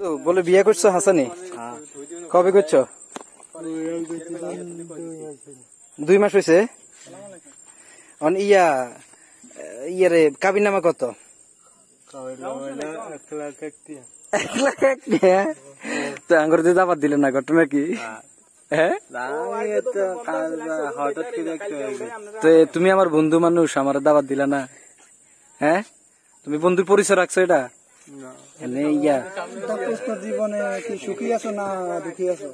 তো বলে বিয়ে করছো হাসানি? কবে করছো? 2 মাস হয়েছে। ইয়ারে কাবির নামা কত? 1,01,000 তো আঙ্গুর দিয়ে দাবাত দিলে না, ঘটনা কি? হ্যাঁ, তো তুমি আমার বন্ধু মানুষ, আমার দাবাত দিলা না? হ্যাঁ, তুমি বন্ধুর পরিচয় রাখছো এটা? জীবনে কি সুখী আছো না দুঃখী আছো?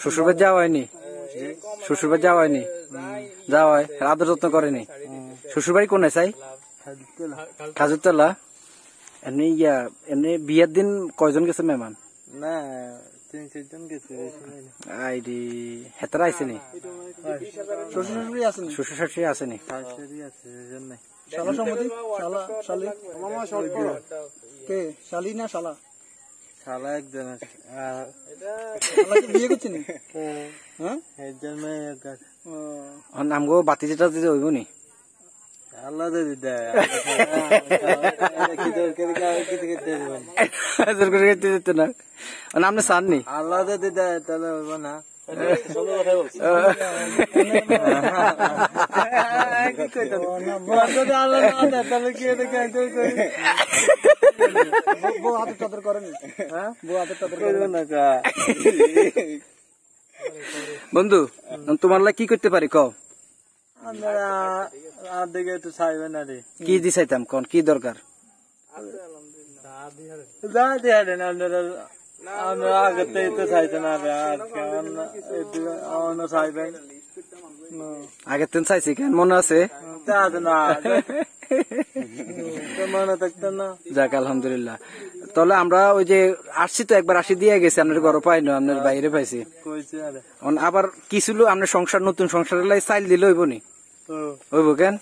শ্বশুরবাড়ি যাওয়া হয়নি? শ্বশুরবাড়ি যাওয়া হয়নি? যাওয়া হয়, আদর যত্ন করেনি? শ্বশুরবাড়ি কোনে চাই? কাজুরতলা। এমনি বিয়ের দিন কয়জন গেছে মেহমান? না 3-4 জন গেছে। আইডি হেতারা আইসেনি? শ্বশুর শাশুড়ি আসেনি? শ্বশুর শাশুড়ি আসেনি? শালা সম্মতি? শালা শালি? কে শালি না শালা? শালা একজন আছে। বিয়ে করছে নি? হ্যাঁ, একজন মেয়ে। নামগো বাতি যেটা দিতে হইব নি? আল্লাহ যদি দেয় না, আপনি চাননি? আল্লাহ যদি দেয় তাহলে হইব না। বন্ধু তোমার কি করতে পারি কও? দিকে একটু চাইবেন আর কি দি চাইতাম, কোন কি দরকার? আগেতেই তো চাইছেন চাইবেন। আগের দিন চাইছি, কেন মনে আছে? মনে থাকতেন না। যাক আলহামদুলিল্লাহ। তাহলে আমরা ওই যে আসছি তো, একবার আসি দিয়ে গেছি, আপনার ঘরে পাই না, আপনার বাইরে পাইছি। আবার কি ছিল আপনার সংসার, নতুন সংসারের লাই চাইল দিলে হইব নি? হইব কেন?